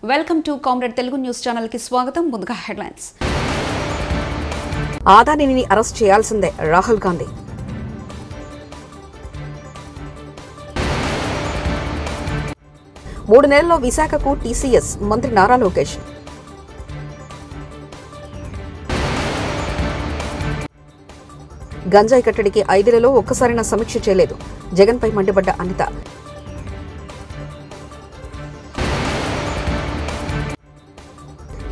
Welcome to comrade Telugu news channel కి స్వాగతం. ముందుగా హెడ్లైన్స్. ఆదానిని అరెస్ట్ చేయాల్సిందే రాహుల్ గాంధీ. మూడు నెలల్లో విశాఖకు టీసీఎస్ మంత్రి నారా లోకేష్. గంజాయి కట్టడికి 5 ఏళ్లలో ఒక్కసారైనా సమీక్ష చేయలేదు, జగన్పై మండిపడ్డ అనిత.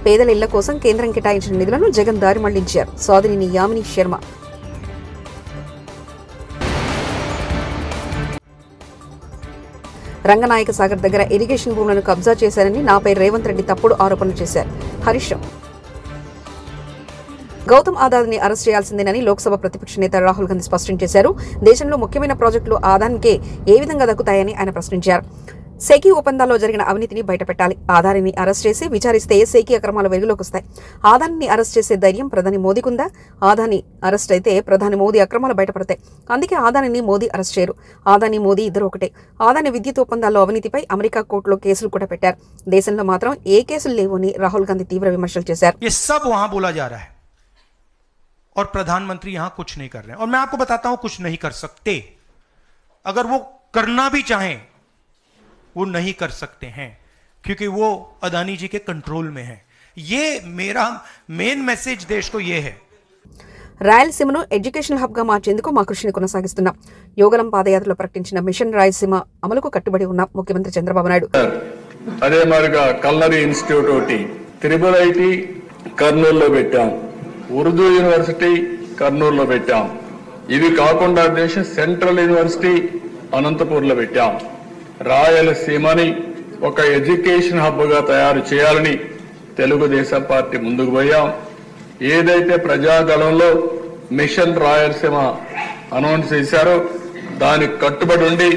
పేదల ఇళ్ల కోసం కేంద్రం కేటాయించిన నిధులను జగన్ దారి మళ్లించారు, సోదరిని యామిని శర్మ. రంగనాయక సాగర్ దగ్గర ఇరిగేషన్ భూములను కబ్జా చేశారని నాపై రేవంత్ రెడ్డి తప్పుడు ఆరోపణలు చేశారు, హరీష్ రావు. గౌతమ్ అదానీని అరెస్ట్ చేయాల్సిందేనని లోక్సభ ప్రతిపక్ష నేత రాహుల్ గాంధీ స్పష్టం చేశారు. దేశంలో ముఖ్యమైన ప్రాజెక్టులు అదానీకే ఏ విధంగా దక్కుతాయని ఆయన ప్రశ్నించారు. సేకీ ఒప్పందాల్లో జరిగిన అవినీతిని బయటపెట్టాలి. అదానీని అరెస్ట్ చేసి విచారిస్తే సేకీ అక్రమాలు వెలుగులోకి వస్తాయి. అదానీని అరెస్ట్ చేసే ధైర్యం ప్రధాని మోదీకుందా? అదానీ అరెస్ట్ అయితే ప్రధాని మోదీ అక్రమాలు బయటపడతాయి. అందుకే అదానీని మోదీ అరెస్ట్ చేయరు. అదానీ మోదీ ఇద్దరు ఒకటే. అదానీ విద్యుత్ ఒప్పందాల్లో అవినీతిపై అమెరికా కోర్టులో కేసులు కూడా పెట్టారు. దేశంలో మాత్రం ఏ కేసులు లేవని రాహుల్ గాంధీ తీవ్ర విమర్శలు చేశారు. और प्रधानमंत्री यहां कुछ नहीं कर रहे हैं और मैं आपको बताता हूं कुछ नहीं कर सकते. अगर वो करना भी चाहें वो नहीं कर सकते हैं क्योंकि वो अदानी जी के कंट्रोल में है. ये मेरा मेन मैसेज देश को ये है. రాయలసీమను ఎడ్యుకేషనల్ హబ్ గా మార్చేందుకు మా కృషిని కొనసాగిస్తున్నాం. యోగలం పాదయాత్రలో ప్రకటించిన మిషన్ రాయలసీమ అమలుకు కట్టుబడి ఉన్న ముఖ్యమంత్రి చంద్రబాబు నాయుడు. అదే మరిగా కల్నరీ ఇన్స్టిట్యూట్ ఒకటి త్రిబుల్ ఐటీ కర్నూలులో పెట్టాం, ఉర్దూ యూనివర్సిటీ కర్నూలులో పెట్టాం. ఇవి కాకుండా సెంట్రల్ యూనివర్సిటీ అనంతపూర్లో పెట్టాం. రాయలసీమని ఒక ఎడ్యుకేషన్ హబ్ గా తయారు చేయాలని తెలుగుదేశం పార్టీ ముందుకు పోయాం. ఏదైతే ప్రజాగళంలో మిషన్ రాయలసీమ అనౌన్స్ చేశారో దానికి కట్టుబడి ఉండి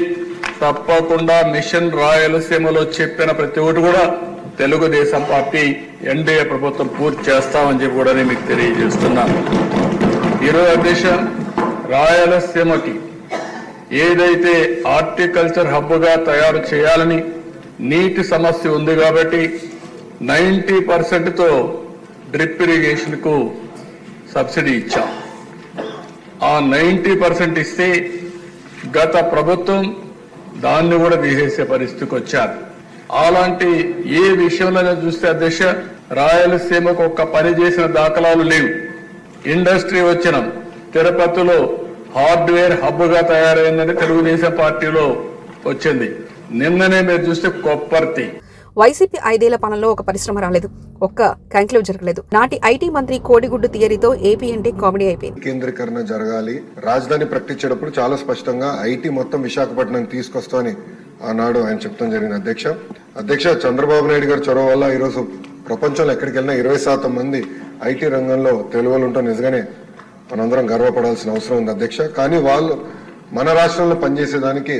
తప్పకుండా మిషన్ రాయలసీమలో చెప్పిన ప్రతి ఒక్కటి కూడా తెలుగుదేశం పార్టీ ఎన్డీఏ ప్రభుత్వం పూర్తి చేస్తామని చెప్పి కూడా మీకు తెలియజేస్తున్నాను. ఈరోజు అధ్యక్ష రాయలసీమకి ఏదైతే హార్టికల్చర్ హబ్ గా తయారు చేయాలని నీటి సమస్య ఉంది కాబట్టి 90% డ్రిప్ ఇరిగేషన్ కు సబ్సిడీ ఇచ్చాం. ఆ 90% ఇస్తే గత ప్రభుత్వం దాన్ని కూడా తీసేసే పరిస్థితికి వచ్చారు. అలాంటి ఏ విషయంలో చూస్తే అధ్యక్ష రాయలసీమకు ఒక్క పని చేసిన దాఖలాలు లేవు. ఇండస్ట్రీ వచ్చిన తిరుపతిలో హార్డ్వేర్ హబ్ గా తయారైందని తెలుగుదేశం పార్టీలో వచ్చింది. నిన్ననే మీరు చూస్తే కొప్పర్తి. వైసీపీ 5 ఏళ్ల పాలనలో ఒక పరిశ్రమ రాలేదు, ఒక్క కాంక్లేవ్ జరగలేదు. నాటి ఐటీ మంత్రి కోడిగుడ్డు థియరీతో ఏపీ అంటే కామెడీ అయిపోయింది. కేంద్రీకరణ జరగాలి, రాజధాని ప్రకటించేటప్పుడు చాలా స్పష్టంగా ఐటీ మొత్తం విశాఖపట్నం తీసుకొస్తామని ఆనాడు ఆయన చెప్తాం జరిగింది. అధ్యక్ష చంద్రబాబు నాయుడు గారి చొరవ వల్ల ఈరోజు ప్రపంచంలో ఎక్కడికి వెళ్ళినా 20% మంది ఐటీ రంగంలో తెలుగులు ఉంటాం. నిజంగానే మనందరం గర్వపడాల్సిన అవసరం ఉంది అధ్యక్ష. కానీ వాళ్ళు మన రాష్ట్రంలో పనిచేసేదానికి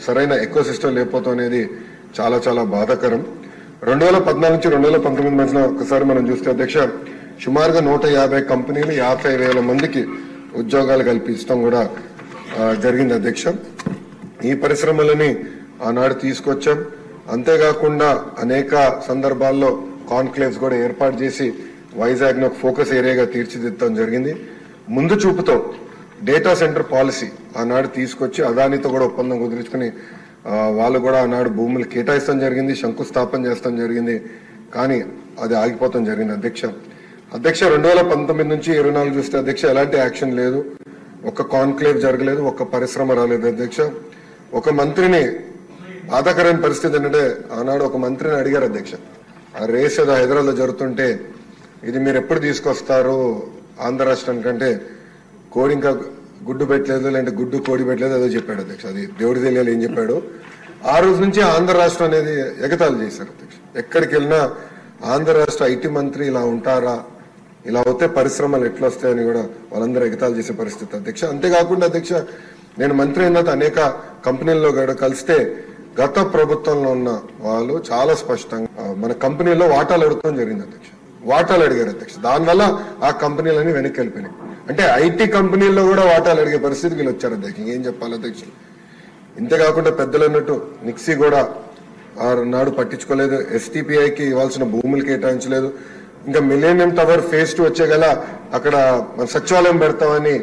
సరైన ఎకో సిస్టమ్ లేకపోవడం అనేది చాలా చాలా బాధాకరం. 2014 నుంచి 2019 మధ్యన ఒకసారి మనం చూస్తే అధ్యక్ష సుమారుగా 150 కంపెనీలు 50,000 మందికి ఉద్యోగాలు కల్పించడం కూడా జరిగింది అధ్యక్ష. ఈ పరిశ్రమలని ఆనాడు తీసుకొచ్చాం. అంతేకాకుండా అనేక సందర్భాల్లో కాన్క్లేవ్స్ కూడా ఏర్పాటు చేసి వైజాగ్ ను ఫోకస్ ఏరియాగా తీర్చిదిద్దడం జరిగింది. ముందు చూపుతో డేటా సెంటర్ పాలసీ ఆనాడు తీసుకొచ్చి అదానితో కూడా ఒప్పందం కుదుర్చుకుని వాళ్ళు కూడా ఆనాడు భూములు కేటాయిస్తాం జరిగింది, శంకుస్థాపన చేస్తాం జరిగింది. కానీ అది ఆగిపోతాం జరిగింది అధ్యక్ష. 2019 నుంచి 24 చూస్తే అధ్యక్ష ఎలాంటి యాక్షన్ లేదు, ఒక్క కాన్క్లేవ్ జరగలేదు, ఒక్క పరిశ్రమ రాలేదు అధ్యక్ష. ఒక మంత్రిని బాధాకరమైన పరిస్థితి ఏంటంటే ఆనాడు ఒక మంత్రిని అడిగారు అధ్యక్ష, ఆ రేస్ ఏదో హైదరాబాద్ లో జరుగుతుంటే ఇది మీరు ఎప్పుడు తీసుకొస్తారు ఆంధ్ర రాష్ట్రానికంటే కోడి ఇంకా గుడ్డు పెట్టలేదు, లేదంటే గుడ్డు కోడి పెట్టలేదు ఏదో చెప్పాడు అధ్యక్ష. అది దేవుడి తెలియాలి ఏం చెప్పాడు. ఆ రోజు నుంచి ఆంధ్ర రాష్ట్రం అనేది ఎగతాళి చేశారు అధ్యక్ష. ఎక్కడికి వెళ్ళినా ఆంధ్ర రాష్ట్ర ఐటీ మంత్రి ఇలా ఉంటారా, ఇలా అవుతే పరిశ్రమలు ఎట్లా వస్తాయని కూడా వాళ్ళందరూ ఎగతాళి చేసే పరిస్థితి అధ్యక్ష. అంతేకాకుండా అధ్యక్ష నేను మంత్రి అయిన తర్వాత అనేక కంపెనీల్లో కలిస్తే గత ప్రభుత్వంలో ఉన్న వాళ్ళు చాలా స్పష్టంగా మన కంపెనీలో వాటాలు అడగడం జరిగింది అధ్యక్ష. వాటాలు అడిగారు అధ్యక్ష. దానివల్ల ఆ కంపెనీలన్నీ వెనక్కి వెళ్ళిపోయినాయి. అంటే ఐటీ కంపెనీల్లో కూడా వాటాలు అడిగే పరిస్థితికి వీళ్ళు వచ్చారు అధ్యక్ష. ఏం చెప్పాలి అధ్యక్ష. ఇంతేకాకుండా పెద్దలు అన్నట్టు నిక్సీ కూడా ఆనాడు పట్టించుకోలేదు. ఎస్టీపీఐకి ఇవ్వాల్సిన భూములు కేటాయించలేదు. ఇంకా మిలేనియం టవర్ ఫేజ్ 2 వచ్చే గల అక్కడ సచివాలయం పెడతామని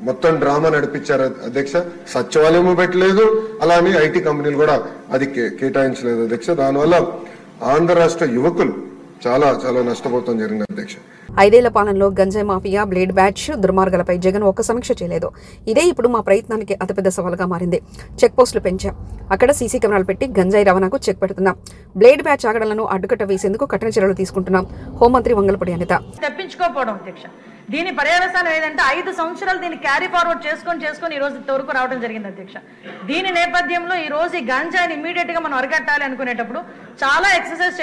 మొత్తం డ్రామా నడిపించారు అధ్యక్ష. సచివాలయం పెట్టలేదు, అలానే ఐటీ కంపెనీలు కూడా అది కేటాయించలేదు అధ్యక్ష. దానివల్ల ఆంధ్ర రాష్ట్ర యువకులు చాలా చాలా నష్టపోతాం జరిగింది అధ్యక్ష. 5 ఏళ్ల పాలనలో గంజాయి మాఫియా, బ్లేడ్ బ్యాచ్ దుర్మార్గాలపై జగన్ ఒక్క సమీక్ష చేయలేదు. ఇదే ఇప్పుడు మా ప్రయత్నానికి అతిపెద్ద సవాలుగా మారింది. చెక్ పోస్టులు పెంచాం, అక్కడ సీసీ కెమెరాలు పెట్టి గంజాయి రవాణాకు చెక్ పెడుతున్నాం. బ్లేడ్ బ్యాచ్ ఆగడలను అడ్డుకట్ట వేసేందుకు కఠిన చర్యలు తీసుకుంటున్నాం. హోంమంత్రి వంగలపూడి అనిత. తెప్పించుకోకపోవడం అధ్యక్ష. దీని పర్యవసానం ఏదంటే 5 సంవత్సరాలు దీన్ని క్యారీ ఫార్వర్డ్ చేసుకొని ఈ రోజు ఇంతవరకు రావడం జరిగింది అధ్యక్ష. దీని నేపథ్యంలో ఈ రోజు ఈ గంజాయిని ఇమీడియట్ గా మనం అరికట్టాలి అనుకునేటప్పుడు చాలా ఎక్సర్సైజ్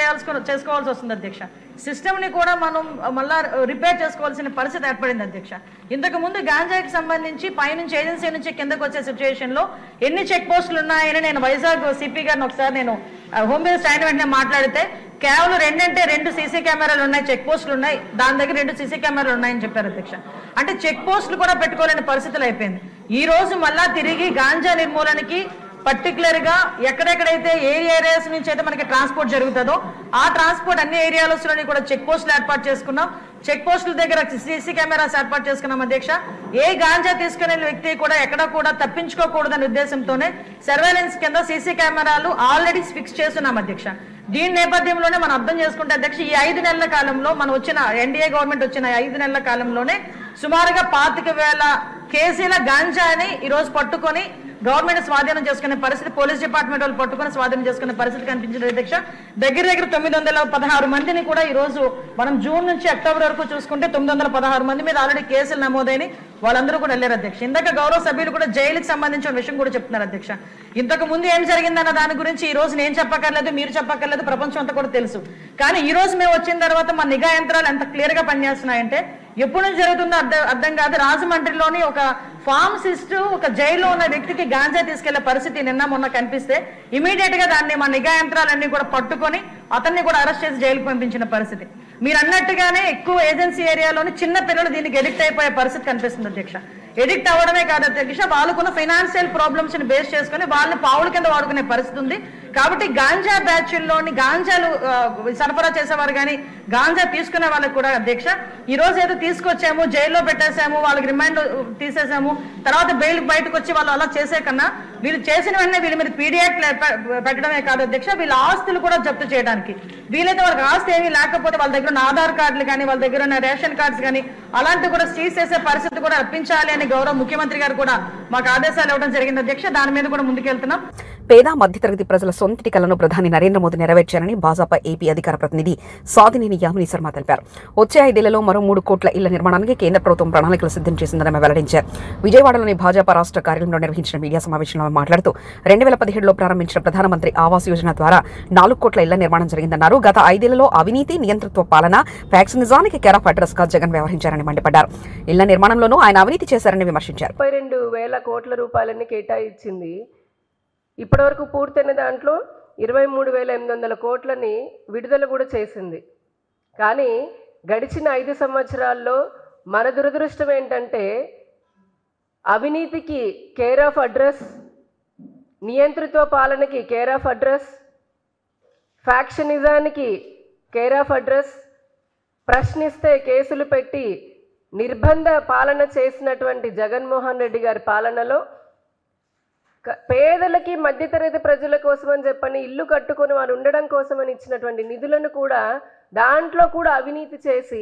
చేసుకోవాల్సి వస్తుంది అధ్యక్ష. సిస్టమ్ ని కూడా మనం మళ్ళా రిపేర్ చేసుకోవాల్సిన పరిస్థితి ఏర్పడింది అధ్యక్ష. ఇంతకు ముందు గాంజాకి సంబంధించి పైనుంచి ఏజెన్సీ నుంచి కిందకు వచ్చే సిచ్యువేషన్ లో ఎన్ని చెక్ పోస్టులు ఉన్నాయని నేను వైజాగ్ సిపి గారిని ఒకసారి నేను హోమ్ మినిస్టర్ అయిన వెంటనే మాట్లాడితే కేవలం 2 సీసీ కెమెరాలు ఉన్నాయి, చెక్ పోస్టులు ఉన్నాయి, దాని దగ్గర 2 సీసీ కెమెరాలు ఉన్నాయని చెప్పారు అధ్యక్ష. అంటే చెక్ పోస్టులు కూడా పెట్టుకోలేని పరిస్థితులు అయిపోయింది. ఈ రోజు మళ్ళా తిరిగి గాంజా నిర్మూలనకి పర్టికులర్ గా ఎక్కడెక్కడైతే ఏ ఏరియాస్ నుంచి అయితే మనకి ట్రాన్స్పోర్ట్ జరుగుతుందో ఆ ట్రాన్స్పోర్ట్ అన్ని ఏరియాలలోని కూడా చెక్ పోస్టులు ఏర్పాటు చేసుకున్నాం. చెక్ పోస్టుల దగ్గర సీసీ కెమెరాస్ ఏర్పాటు చేసుకున్నాం అధ్యక్ష. ఏ గాంజా తీసుకునే వ్యక్తి కూడా ఎక్కడ కూడా తప్పించుకోకూడదనే ఉద్దేశంతోనే సర్వేలెన్స్ కింద సీసీ కెమెరాలు ఆల్రెడీ ఫిక్స్ చేస్తున్నాం అధ్యక్ష. దీని నేపథ్యంలోనే మనం అర్థం చేసుకుంటే అధ్యక్ష, ఈ 5 నెలల కాలంలో మనం వచ్చిన ఎన్డీఏ గవర్నమెంట్ వచ్చిన 5 నెలల కాలంలోనే సుమారుగా 25,000 కేజీల గాంజాని ఈ రోజు పట్టుకొని గవర్నమెంట్ స్వాధీనం చేసుకునే పరిస్థితి, పోలీస్ డిపార్ట్మెంట్ వాళ్ళు పట్టుకుని స్వాధీనం చేసుకునే పరిస్థితి కనిపించింది అధ్యక్ష. దగ్గర 916 మందిని కూడా ఈ రోజు మనం జూన్ నుంచి అక్టోబర్ వరకు చూసుకుంటే 916 మంది మీద ఆల్రెడీ కేసులు నమోదైన వాళ్ళందరూ కూడా వెళ్ళారు అధ్యక్ష. ఇందాక గౌరవ సభ్యులు కూడా జైలుకి సంబంధించిన విషయం కూడా చెప్తున్నారు అధ్యక్ష. ఇంతకు ముందు ఏం జరిగిందన్న దాని గురించి ఈ రోజు నేను చెప్పక్కర్లేదు, మీరు చెప్పక్కర్లేదు, ప్రపంచం అంతా కూడా తెలుసు. కానీ ఈ రోజు మేము వచ్చిన తర్వాత మా నిఘా యంత్రాలు ఎంత క్లియర్ గా పనిచేస్తున్నాయంటే ఎప్పుడు నుంచి జరుగుతుందో అర్థం కాదు. రాజమండ్రిలోని ఒక ఫార్మసిస్ట్ ఒక జైల్లో ఉన్న వ్యక్తికి గాంజా తీసుకెళ్లే పరిస్థితి నిన్న మొన్న కనిపిస్తే ఇమీడియట్ గా దాన్ని మా నిఘా యంత్రాలన్నీ కూడా పట్టుకొని అతన్ని కూడా అరెస్ట్ చేసి జైలుకు పంపించిన పరిస్థితి. మీరు అన్నట్టుగానే ఎక్కువ ఏజెన్సీ ఏరియాలోని చిన్న పిల్లలు దీనికి ఎడిక్ట్ అయిపోయే పరిస్థితి కనిపిస్తుంది అధ్యక్ష. ఎడిక్ట్ అవ్వడమే కాదు అధ్యక్ష, వాళ్ళకున్న ఫైనాన్షియల్ ప్రాబ్లమ్స్ ని బేస్ చేసుకుని వాళ్ళని పావుల కింద వాడుకునే పరిస్థితి ఉంది. కాబట్టి గాంజా బ్యాచ్ల్లోని గాంజాలు సరఫరా చేసేవారు కానీ గాంజా తీసుకునే వాళ్ళకి కూడా అధ్యక్ష ఈ రోజు ఏదో తీసుకొచ్చాము, జైల్లో పెట్టేసాము, వాళ్ళకి రిమాండ్ తీసేసాము, తర్వాత బెయిల్ బయటకు వచ్చి వాళ్ళు అలా చేసే కన్నా వీళ్ళు చేసిన వెంటనే వీళ్ళ మీద పీడియాక్ట్ పెట్టడమే కాదు అధ్యక్ష, వీళ్ళ ఆస్తులు కూడా జప్తు చేయడానికి వీలైతే వాళ్ళకి ఆస్తి ఏమీ లేకపోతే వాళ్ళ దగ్గర ఉన్న ఆధార్ కార్డులు కానీ వాళ్ళ దగ్గర ఉన్న రేషన్ కార్డ్స్ కానీ అలాంటివి కూడా సీజ్ చేసే పరిస్థితి కూడా రప్పించాలి అని గౌరవ ముఖ్యమంత్రి గారు కూడా మాకు ఆదేశాలు ఇవ్వడం జరిగింది అధ్యక్ష. దాని మీద కూడా ముందుకెళ్తున్నాం. పేద మధ్యతరగతి ప్రజల సొంతటి కలను ప్రధాని నరేంద్ర మోదీ నెరవేర్చారని భాజపా ఏపీ అధికార ప్రతినిధి సాధినేని యామిని శర్మ తెలిపారు. వచ్చే 5 ఏళ్లలో మరో 3 కోట్ల ఇళ్ల నిర్మాణానికి కేంద్ర ప్రభుత్వం ప్రణాళికలు సిద్ధం చేసిందని ఆమె వెల్లడించారు. విజయవాడలోని భాజపా రాష్ట్ర కార్యాలయంలో నిర్వహించిన మీడియా సమావేశంలో మాట్లాడుతూ 2017లో ప్రారంభించిన ప్రధానమంత్రి ఆవాస్ యోజన ద్వారా 4 కోట్ల ఇళ్ల నిర్మాణం జరిగిందన్నారు. గత 5 ఏళ్లలో అవినీతి, నియంతృత్వ పాలన, ఫ్యాక్సినిజానికి కేర్ ఆఫ్ అడ్రస్ గా జగన్ వ్యవహరించారని మండిపడ్డారు. ఇళ్ల నిర్మాణంలోనూ ఆయన అవినీతి చేశారని విమర్శించారు. 32,000 కోట్ల రూపాయలని కేటాయించింది. ఇప్పటివరకు పూర్తయిన దాంట్లో 23,800 కోట్లని విడుదల కూడా చేసింది. కానీ గడిచిన 5 సంవత్సరాల్లో మన దురదృష్టం ఏంటంటే అవినీతికి కేర్ ఆఫ్ అడ్రస్, నియంతృత్వ పాలనకి కేర్ ఆఫ్ అడ్రస్, ఫ్యాక్షనిజానికి కేర్ ఆఫ్ అడ్రస్, ప్రశ్నిస్తే కేసులు పెట్టి నిర్బంధ పాలన చేసినటువంటి జగన్మోహన్ రెడ్డి గారి పాలనలో పేదలకి మధ్యతరగతి ప్రజల కోసమని చెప్పని ఇల్లు కట్టుకొని వారు ఉండడం కోసమని ఇచ్చినటువంటి నిధులను కూడా దాంట్లో కూడా అవినీతి చేసి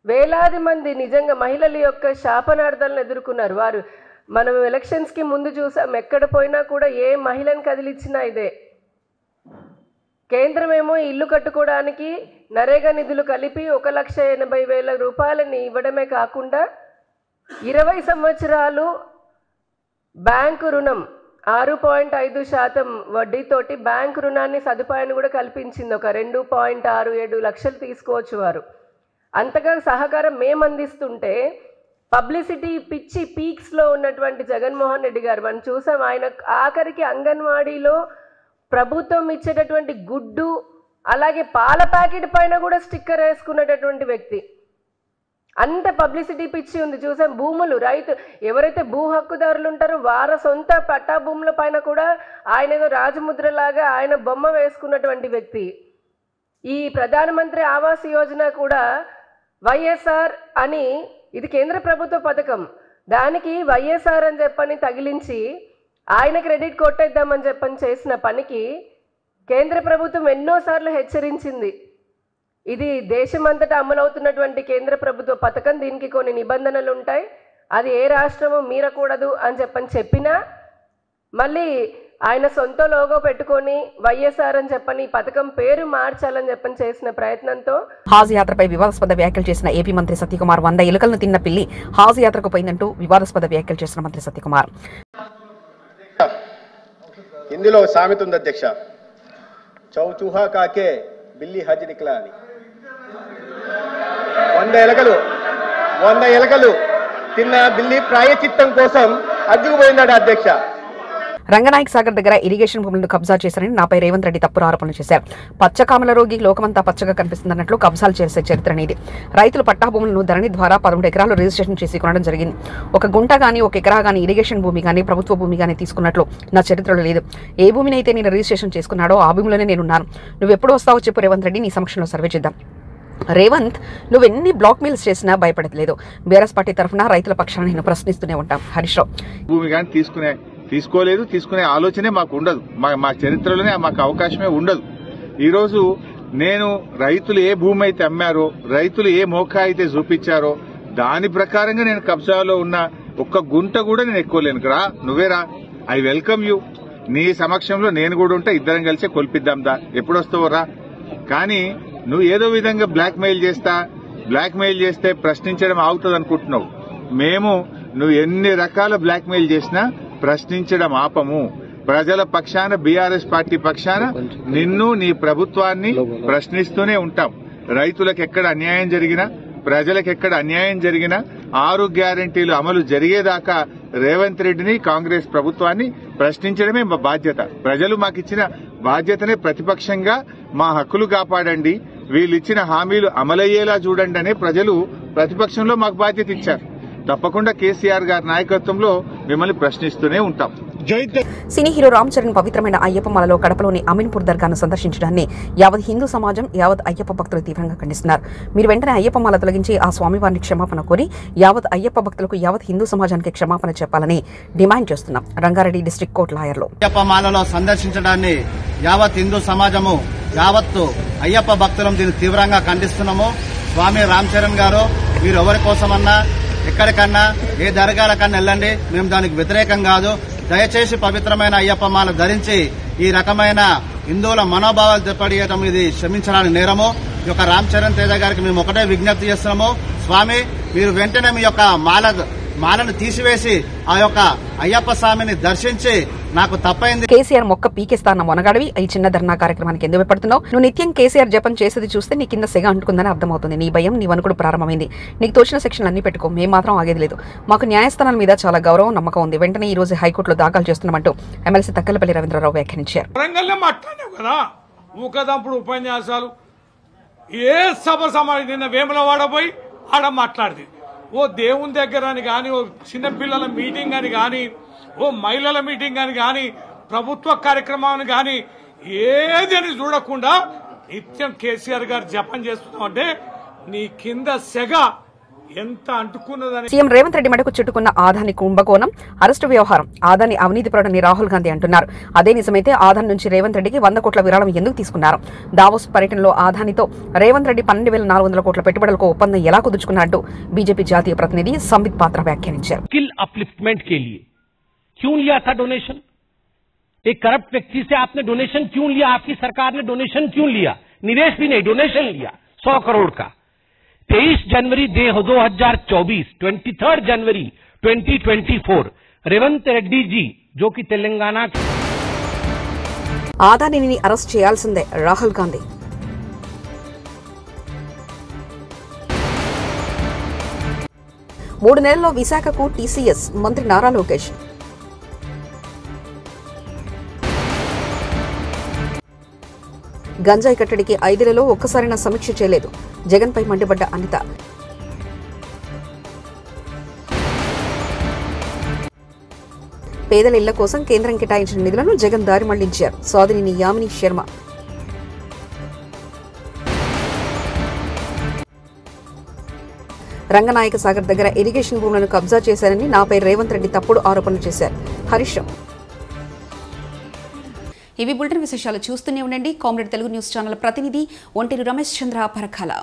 వేలాది మంది నిజంగా మహిళల యొక్క శాపనార్థాలను ఎదుర్కొన్నారు. వారు మనం ఎలక్షన్స్కి ముందు చూసాం, ఎక్కడ పోయినా కూడా ఏ మహిళను కదిలిచ్చినా ఇదే. కేంద్రం ఏమో ఇల్లు కట్టుకోవడానికి నరేగా నిధులు కలిపి 1,80,000 రూపాయలని ఇవ్వడమే కాకుండా 20 సంవత్సరాలు బ్యాంకు రుణం 6.5% వడ్డీతోటి బ్యాంకు రుణాన్ని సదుపాయాన్ని కూడా కల్పించింది. ఒక 2.67 లక్షలు తీసుకోవచ్చు వారు. అంతగా సహకారం మేము అందిస్తుంటే పబ్లిసిటీ పిచ్చి పీక్స్లో ఉన్నటువంటి జగన్మోహన్ రెడ్డి గారు మనం చూసాం. ఆయన ఆఖరికి అంగన్వాడీలో ప్రభుత్వం ఇచ్చేటటువంటి గుడ్డు అలాగే పాల ప్యాకెట్ పైన కూడా స్టిక్కర్ వేసుకునేటటువంటి వ్యక్తి. అంత పబ్లిసిటీ పిచ్చి ఉంది. చూసాం భూములు రైతు ఎవరైతే భూ హక్కుదారులు ఉంటారో వారి సొంత పట్టా భూముల పైన కూడా ఆయన ఏదో రాజముద్రలాగా ఆయన బొమ్మ వేసుకున్నటువంటి వ్యక్తి. ఈ ప్రధానమంత్రి ఆవాస్ యోజన కూడా వైఎస్ఆర్ అని, ఇది కేంద్ర ప్రభుత్వ పథకం, దానికి వైఎస్ఆర్ అని చెప్పని తగిలించి ఆయన క్రెడిట్ కొట్టేద్దామని చెప్పని చేసిన పనికి కేంద్ర ప్రభుత్వం ఎన్నోసార్లు హెచ్చరించింది. ఇది దేశమంతటా అమలవుతున్నటువంటి కేంద్ర ప్రభుత్వ పథకం, దీనికి కొన్ని నిబంధనలు ఉంటాయి, అది ఏ రాష్ట్రము మీరకూడదు అని చెప్పినా మళ్ళీ ఆయన సొంత లోగో పెట్టుకొని వైఎస్ఆర్ అని చెప్పని పథకం పేరు మార్చాలని చేసిన ప్రయత్నంతో హాజ్ యాత్రపై వివాదాస్పద వ్యాఖ్యలు చేసిన ఏపీ మంత్రి సత్యకుమార్ 100 ఎలుకలను తిన్న పిల్లి హాజ్ యాత్రకు పోయిందంటూ వివాదాస్పద వ్యాఖ్యలు చేసిన మంత్రి సత్యకుమార్. హిందీలో సామెత ఉంది అధ్యక్ష, చౌచూహా కాకే బిల్లి హజ్ నిక్లా అని. 100 ఎలకలు తిన్న బిల్లి ప్రాయచిత్తం కోసం హజ్జుకు పోయిందట అధ్యక్ష. రంగనాయక్ సాగర్ దగ్గర ఇరిగేషన్ భూములను కబ్జా చేశారని నాపై రేవంత్ రెడ్డి తప్పుడు ఆరోపణలు చేశారు. పచ్చకామల రోగి లోకమంతా పచ్చగా కనిపిస్తుందన్నట్లు కబ్జాలు చేసే చరిత్ర అనేది. రైతులు పట్టా భూములను ధరణి ద్వారా 13 ఎకరాలు రిజిస్ట్రేషన్ చేసి కొనడం జరిగింది. ఒక గుంట గానీ 1 ఎకరా గానీ ఇరిగేషన్ భూమి గానీ ప్రభుత్వ భూమి గానీ తీసుకున్నట్లు నా చరిత్రలో లేదు. ఏ భూమిని అయితే నేను రిజిస్ట్రేషన్ చేసుకున్నాడో ఆ భూమిలోనే నేనున్నాను. నువ్వెప్పుడు వస్తావో చెప్పు రేవంత్ రెడ్డి, నీ సమక్షంలో సర్వే చేద్దాం. రేవంత్, నువ్వెన్ని బ్లాక్ మెయిల్స్ చేసినా భయపడలేదు. బీఆర్ఎస్ పార్టీ తరఫున రైతుల పక్షాన నేను ప్రశ్నిస్తూనే ఉంటాం. హరీష్ రావు, భూమి కానీ తీసుకునే ఆలోచనే మాకు ఉండదు. మా చరిత్రలోనే మాకు అవకాశమే ఉండదు. ఈరోజు నేను రైతులు ఏ భూమి అయితే అమ్మారో, రైతులు ఏ మోకా అయితే చూపించారో దాని ప్రకారంగా నేను కబ్జాలో ఉన్న ఒక్క గుంట కూడా నేను ఎక్కువలేను. రా, నువ్వే రా, ఐ వెల్కమ్ యూ. నీ సమక్షంలో నేను కూడా ఉంటే ఇద్దరం కలిసి కొల్పిద్దాం దా, ఎప్పుడు వస్తావో రా. కానీ నువ్వు ఏదో విధంగా బ్లాక్ మెయిల్ చేస్తే ప్రశ్నించడం ఆగుతుంది అనుకుంటున్నావు. నువ్వు ఎన్ని రకాల బ్లాక్ మెయిల్ చేసినా ప్రశ్నించడం ఆపము. ప్రజల పక్షాన, బీఆర్ఎస్ పార్టీ పక్షాన నిన్ను, నీ ప్రభుత్వాన్ని ప్రశ్నిస్తూనే ఉంటాం. రైతులకు ఎక్కడ అన్యాయం జరిగినా, ప్రజలకు ఎక్కడ అన్యాయం జరిగినా 6 గ్యారంటీలు అమలు జరిగేదాకా రేవంత్ రెడ్డిని, కాంగ్రెస్ ప్రభుత్వాన్ని ప్రశ్నించడమే మా బాధ్యత. ప్రజలు మాకిచ్చిన బాధ్యతనే ప్రతిపక్షంగా మా హక్కులు కాపాడండి, వీళ్ళు ఇచ్చిన హామీలు అమలయ్యేలా చూడండి అనే ప్రజలు ప్రతిపక్షంలో మాకు బాధ్యత ఇచ్చారు. తప్పకుండా కేసీఆర్ గారి నాయకత్వంలో మిమ్మల్ని ప్రశ్నిస్తూనే ఉంటాం. సినీ హీరో రామ్ చరణ్ పవిత్రమైన అయ్యప్ప మాలలో కడపలోని అమీన్పూర్ దర్గాను సందర్శించడాన్ని యావత్ హిందూ సమాజం, యావత్ అయ్యప్ప భక్తులు తీవ్రంగా ఖండిస్తున్నారు. మీరు వెంటనే అయ్యప్ప మాల తొలగించి ఆ స్వామివారిని క్షమాపణ కోరి యావత్ అయ్యప్ప భక్తులకు, యావత్ హిందూ సమాజానికి క్షమాపణ చెప్పాలని డిమాండ్ చేస్తున్నాం. రంగారెడ్డి డిస్ట్రిక్ట్ కోర్టు లాయర్లు అయ్యప్ప మాలలో సందర్శించడాన్ని యావత్ హిందూ సమాజము, యావత్తు అయ్యప్ప భక్తులం దీన్ని తీవ్రంగా ఖండిస్తున్నాము. స్వామి రామ్ చరణ్ గారు, మీరు ఎవరి కోసమన్నా ఎక్కడికన్నా ఏ దర్గాలకన్నా వెళ్ళండి, మేము దానికి వ్యతిరేకం కాదు. దయచేసి పవిత్రమైన అయ్యప్ప మాల ధరించి ఈ రకమైన హిందువుల మనోభావాలు దెబ్బతీయటం ఇది క్షమించడానికి నేరము. ఈ యొక్క రామ్ చరణ్ తేజ గారికి మేము ఒకటే విజ్ఞప్తి చేస్తున్నాము. స్వామి, మీరు వెంటనే మీ యొక్క మాలను తీసివేసి ఆ యొక్క అయ్యప్ప స్వామిని దర్శించి నాకు తప్పైంది. కేసీఆర్ మొక్క పీకేస్తాన్న మొనగాడివి ఈ చిన్న ధర్నా కార్యక్రమానికి ఎందుకు పెడుతున్నావు? నువ్వు నిత్యం కేసీఆర్ జపం చేసేది చూస్తే నీ కింద సెగ అంటుకుందని అర్థమవుతుంది. నీ భయం, నీ వణుకుడు ప్రారంభమైంది. నీకు తోచిన సెక్షన్లు అన్ని పెట్టుకో, మేము మాత్రం ఆగేది లేదు. మాకు న్యాయస్థానాల మీద చాలా గౌరవం, నమ్మకం ఉంది. వెంటనే ఈ రోజు హైకోర్టులో దాఖలు చేస్తున్నామంటూ ఎమ్మెల్సీ తక్కలపల్లి రవీంద్రరావు వ్యాఖ్యానించారు. ఉపన్యాసాలు ఏ సభ సమావేశం నిన్న వేములవాడ పోయి ఆడ మాట్లాడింది. ఓ దేవుని దగ్గర అని కానీ, ఓ చిన్నపిల్లల మీటింగ్ అని కానీ, ఓ మహిళల మీటింగ్ అని కానీ, ప్రభుత్వ కార్యక్రమాన్ని కానీ ఏది అని చూడకుండా నిత్యం కేసీఆర్ గారు జపం చేస్తున్నామంటే నీ కింద సెగ ఎంత అంటుకున్నదని. సీఎం రేవంత్ రెడ్డి మెడకు చుట్టుకున్న ఆదాని కుంభకోణం, అరెస్టు వ్యవహారం, ఆదాని అవినీతి పరుడని రాహుల్ గాంధీ అంటున్నారు. అదే నిజమైతే ఆదాని నుంచి రేవంత్ రెడ్డికి 100 కోట్ల విరాళం ఎందుకు తీసుకున్నారు? దావోస్ పర్యటనలో ఆదానితో రేవంత్ రెడ్డి 12,400 కోట్ల పెట్టుబడులకు ఒప్పందం ఎలా కుదుర్చుకున్నట్టు బీజేపీ జాతీయ ప్రతినిధి సంబిత్ పాత్ర వ్యాఖ్యానించారు. स्किल अपलिफ्टमेंट के लिए क्यों लिया था डोनेशन? एक करप्ट व्यक्ति से आपने डोनेशन क्यों लिया? आपकी सरकार ने डोनेशन क्यों लिया? निवेश भी नहीं, डोनेशन लिया 100 करोड़ का. 23 जनवरी 2024, 23 जनवरी 2024 रेवंत रेड्डी जी जो कि तेलंगाना ఆదానిని అరెస్ట్ చేయాల్సిందే రాహుల్ గాంధీ. మూడు నెలల్లో విశాఖకు టీసీఎస్ మంత్రి నారా లోకేష్. గంజాయి కట్టడికి 5 నెలల్లో ఒక్కసారైనా సమీక్ష చేయలేదు. జగన్పై మండిపడ్డ అనిత. పేదల ఇళ్ల కోసం కేంద్రం కేటాయించిన నిధులను జగన్ దారి మళ్లించారు. సోదరిని యామిని శర్మ. రంగనాయక సాగర్ దగ్గర ఇరిగేషన్ భూములను కబ్జా చేశారని నాపై రేవంత్ రెడ్డి తప్పుడు ఆరోపణలు చేశారు. హరీష్ రావు. ఇవి బులెటిన్ విశేషాలు. చూస్తూనే ఉండండి కామ్రేడ్ తెలుగు న్యూస్ ఛానల్. ప్రతినిధి ఒంటేరు రమేష్ చంద్ర పరకాల.